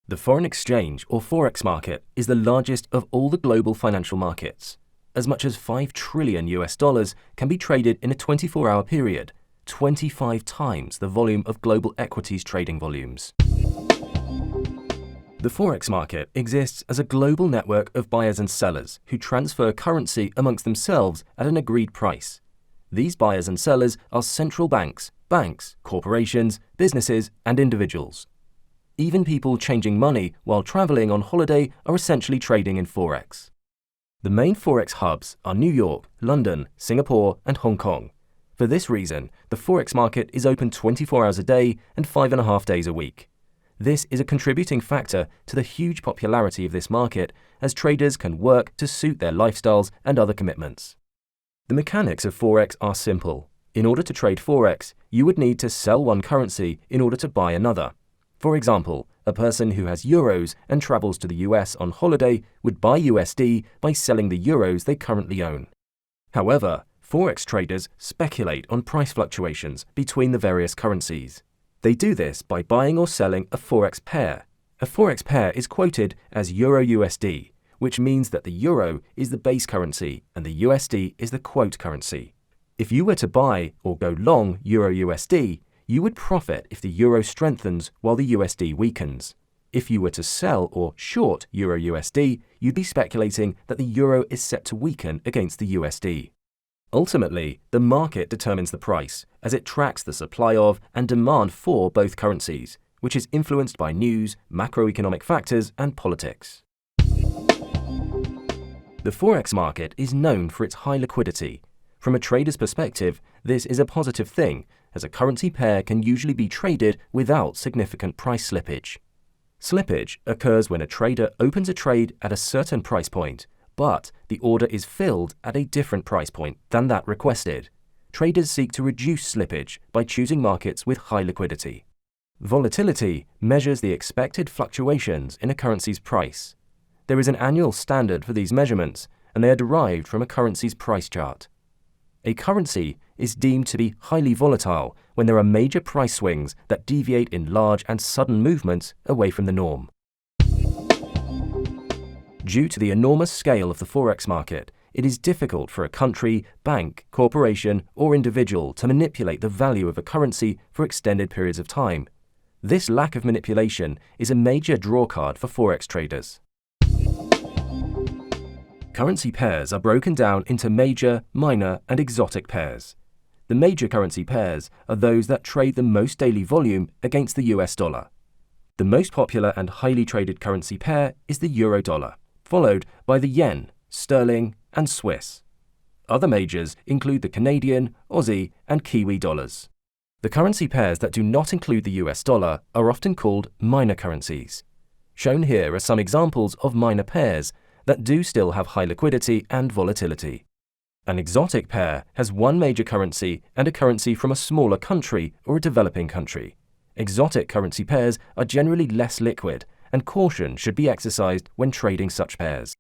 The foreign exchange or Forex market is the largest of all the global financial markets. As much as $5 trillion can be traded in a 24-hour period, 25 times the volume of global equities trading volumes. The Forex market exists as a global network of buyers and sellers who transfer currency amongst themselves at an agreed price. These buyers and sellers are central banks, corporations, businesses, and individuals. Even people changing money while traveling on holiday are essentially trading in Forex. The main Forex hubs are New York, London, Singapore, and Hong Kong. For this reason, the Forex market is open 24 hours a day and 5.5 days a week. This is a contributing factor to the huge popularity of this market, as traders can work to suit their lifestyles and other commitments. The mechanics of Forex are simple. In order to trade Forex, you would need to sell one currency in order to buy another. For example, a person who has euros and travels to the US on holiday would buy USD by selling the euros they currently own. However, Forex traders speculate on price fluctuations between the various currencies. They do this by buying or selling a Forex pair. A Forex pair is quoted as Euro-USD, which means that the euro is the base currency and the USD is the quote currency. If you were to buy or go long Euro-USD, you would profit if the euro strengthens while the USD weakens. If you were to sell or short Euro-USD, you'd be speculating that the euro is set to weaken against the USD. Ultimately, the market determines the price, as it tracks the supply of and demand for both currencies, which is influenced by news, macroeconomic factors, and politics. The Forex market is known for its high liquidity. From a trader's perspective, this is a positive thing, as a currency pair can usually be traded without significant price slippage. Slippage occurs when a trader opens a trade at a certain price point, but the order is filled at a different price point than that requested. Traders seek to reduce slippage by choosing markets with high liquidity. Volatility measures the expected fluctuations in a currency's price. There is an annual standard for these measurements, and they are derived from a currency's price chart. A currency is deemed to be highly volatile when there are major price swings that deviate in large and sudden movements away from the norm. Due to the enormous scale of the Forex market, it is difficult for a country, bank, corporation, or individual to manipulate the value of a currency for extended periods of time. This lack of manipulation is a major drawcard for Forex traders. Currency pairs are broken down into major, minor, and exotic pairs. The major currency pairs are those that trade the most daily volume against the US dollar. The most popular and highly traded currency pair is the euro-dollar, followed by the yen, sterling, and Swiss. Other majors include the Canadian, Aussie, and Kiwi dollars. The currency pairs that do not include the US dollar are often called minor currencies. Shown here are some examples of minor pairs that do still have high liquidity and volatility. An exotic pair has one major currency and a currency from a smaller country or a developing country. Exotic currency pairs are generally less liquid, and caution should be exercised when trading such pairs.